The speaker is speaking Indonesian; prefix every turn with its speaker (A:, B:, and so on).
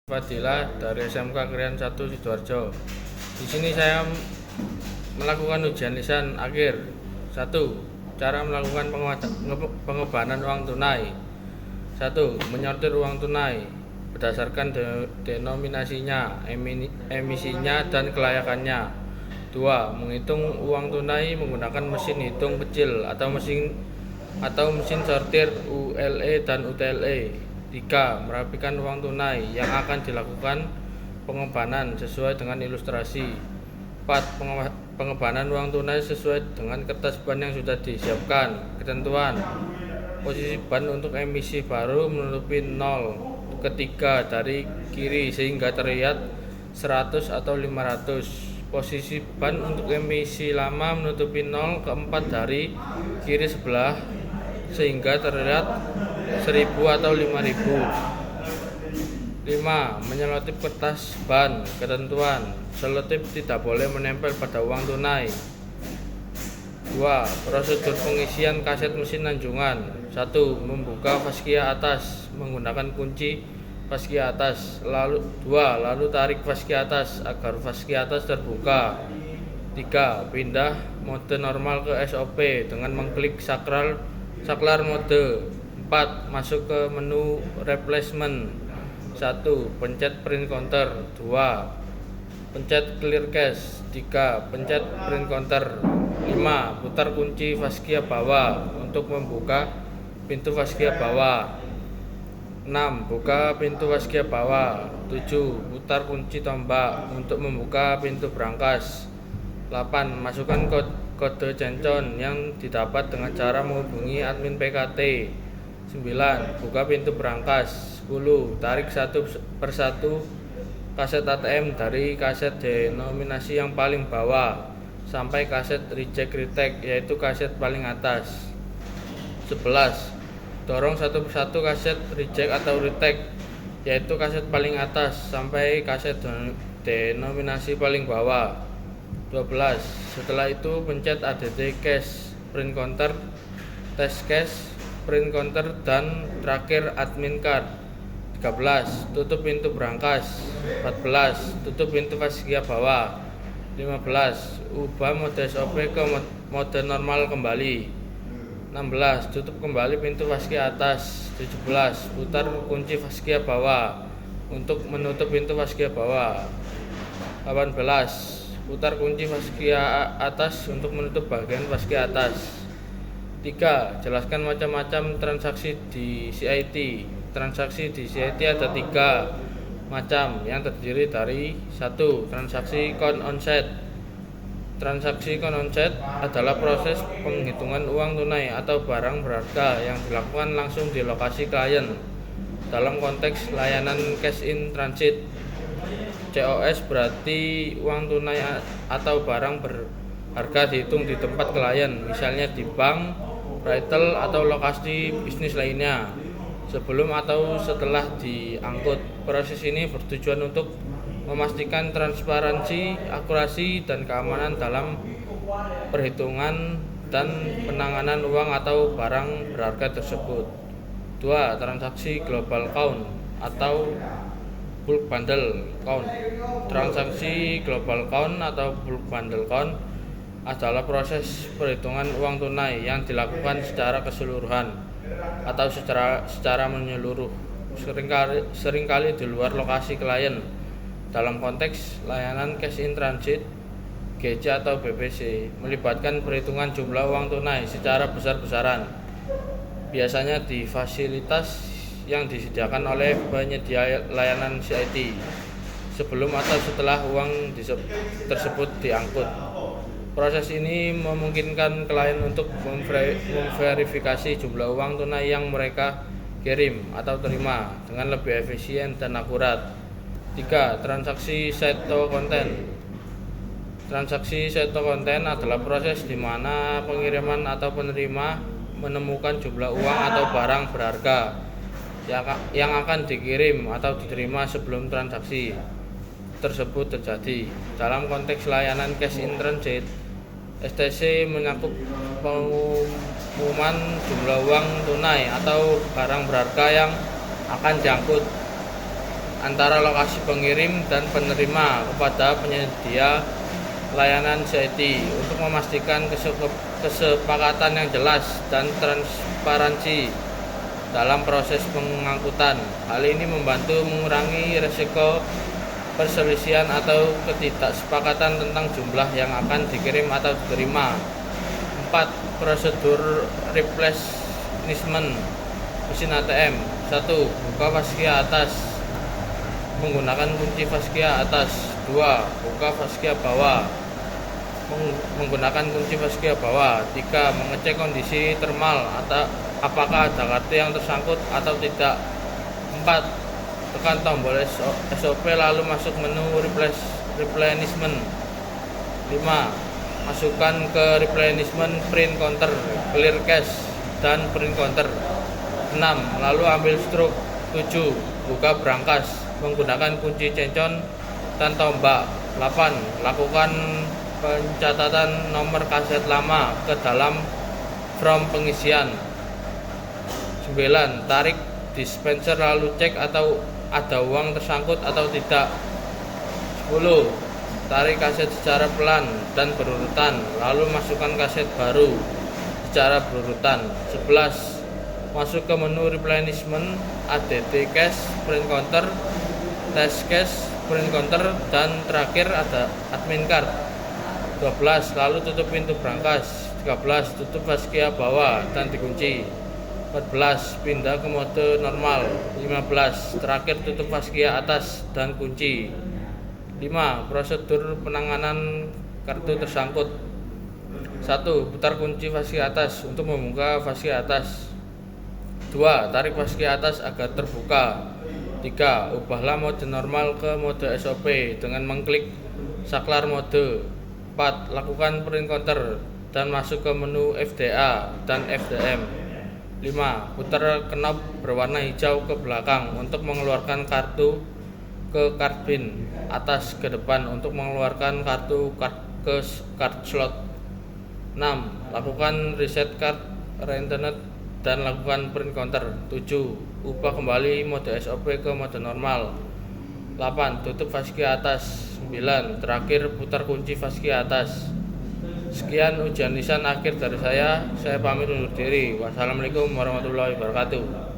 A: Fadilah dari SMK Krian 1 Sidoarjo. Di sini saya melakukan ujian lisan akhir. 1. Cara melakukan pengebanan uang tunai. 1. Menyortir uang tunai berdasarkan denominasinya, emisinya, dan kelayakannya. 2. Menghitung uang tunai menggunakan mesin hitung kecil atau mesin sortir ULE dan UTLE. 3. Merapikan uang tunai yang akan dilakukan pengebanan sesuai dengan ilustrasi. 4. Pengebanan uang tunai sesuai dengan kertas ban yang sudah disiapkan. Ketentuan: posisi ban untuk emisi baru menutupi 0 ketiga dari kiri sehingga terlihat 100 atau 500. Posisi ban untuk emisi lama menutupi 0 keempat dari kiri sebelah sehingga terlihat 1000 atau 5000. 5. Menyelotip kertas ban. Ketentuan: selotip tidak boleh menempel pada uang tunai. 2. Prosedur pengisian kaset mesin anjungan. 1. Membuka faskia atas menggunakan kunci faskia atas. 2. Lalu tarik faskia atas agar faskia atas terbuka. 3. Pindah mode normal ke SOP dengan mengklik saklar mode. 4. Masuk ke menu replacement. 1. Pencet print counter. 2. Pencet clear cache. 3. Pencet print counter. 5. Putar kunci faskia bawah untuk membuka pintu faskia bawah. 6. Buka pintu faskia bawah. 7. Putar kunci tombak untuk membuka pintu brankas. 8. Masukkan kode cencon yang didapat dengan cara menghubungi admin PKT. 9. Buka pintu brankas. 10. Tarik satu persatu kaset ATM dari kaset denominasi yang paling bawah sampai kaset reject retake, yaitu kaset paling atas. 11. Dorong satu persatu kaset reject atau retake, yaitu kaset paling atas sampai kaset denominasi paling bawah. 12. Setelah itu pencet ADD cache, print counter, test cache, print counter, dan terakhir admin card. 13. Tutup pintu brankas. 14. Tutup pintu faskia bawah. 15. Ubah mode SOP ke mode normal kembali. 16. Tutup kembali pintu faskia atas. 17. Putar kunci faskia bawah untuk menutup pintu faskia bawah. 18. Putar kunci faskia atas untuk menutup bagian faskia atas. 3. Jelaskan macam-macam transaksi di CIT. Transaksi di CIT ada 3 macam yang terdiri dari 1. Transaksi count onset. Transaksi count onset adalah proses penghitungan uang tunai atau barang berharga yang dilakukan langsung di lokasi klien dalam konteks layanan cash in transit. COS berarti uang tunai atau barang berharga dihitung di tempat klien, misalnya di bank, retail, atau lokasi bisnis lainnya, sebelum atau setelah diangkut. Proses ini bertujuan untuk memastikan transparansi, akurasi, dan keamanan dalam perhitungan dan penanganan uang atau barang berharga tersebut. 2. Transaksi global count atau bulk bundle count. Transaksi global count atau bulk bundle count adalah proses perhitungan uang tunai yang dilakukan secara keseluruhan atau secara menyeluruh, seringkali di luar lokasi klien, dalam konteks layanan cash in transit GC atau BPC, melibatkan perhitungan jumlah uang tunai secara besar-besaran, biasanya di fasilitas yang disediakan oleh penyedia layanan CIT sebelum atau setelah uang tersebut diangkut. Proses ini memungkinkan klien untuk memverifikasi jumlah uang tunai yang mereka kirim atau terima dengan lebih efisien dan akurat. 3. Transaksi seto konten. Transaksi seto konten adalah proses di mana pengiriman atau penerima menemukan jumlah uang atau barang berharga yang akan dikirim atau diterima sebelum transaksi tersebut terjadi. Dalam konteks layanan cash in transit, STC mencakup pengumuman jumlah uang tunai atau barang berharga yang akan diangkut. antara lokasi pengirim dan penerima kepada penyedia layanan CIT untuk memastikan kesepakatan yang jelas dan transparansi dalam proses pengangkutan. Hal ini membantu mengurangi risiko perselisihan atau ketidaksepakatan tentang jumlah yang akan dikirim atau diterima. 4. Prosedur replenishment mesin ATM. 1. Buka faskia atas menggunakan kunci faskia atas. 2. Buka faskia bawah menggunakan kunci faskia bawah. 3. Mengecek kondisi thermal atau apakah ada kartu yang tersangkut atau tidak. 4. Tekan tombol SOP lalu masuk menu replenishment. 5. Masukkan ke replenishment print counter, clear cache, dan print counter. 6. Lalu ambil struk. 7. Buka brankas menggunakan kunci cencon dan tombak. 8. Lakukan pencatatan nomor kaset lama ke dalam form pengisian. 9. Tarik dispenser lalu cek atau ada uang tersangkut atau tidak. 10. Tarik kaset secara pelan dan berurutan, lalu masukkan kaset baru secara berurutan. 11. Masuk ke menu replenishment, ADT cache, print counter, test cache, print counter, dan terakhir ada admin card. 12. Lalu tutup pintu brankas. 13. Tutup faskia bawah dan dikunci. 14. Pindah ke mode normal. 15. Terakhir tutup faskia atas dan kunci. 5. Prosedur penanganan kartu tersangkut. 1. Putar kunci faskia atas untuk membuka faskia atas. 2. Tarik faskia atas agar terbuka. 3. Ubahlah mode normal ke mode SOP dengan mengklik saklar mode. 4. Lakukan print counter dan masuk ke menu FDA dan FDM. 5. Putar knob berwarna hijau ke belakang untuk mengeluarkan kartu ke card bin, atas ke depan untuk mengeluarkan kartu ke card slot. 6. Lakukan reset card reinternet dan lakukan print counter. 7. Ubah kembali mode SOP ke mode normal. 8. Tutup faskia atas. 9. Terakhir putar kunci faskia atas. Sekian ujian lisan akhir dari saya pamit undur diri. Wassalamualaikum warahmatullahi wabarakatuh.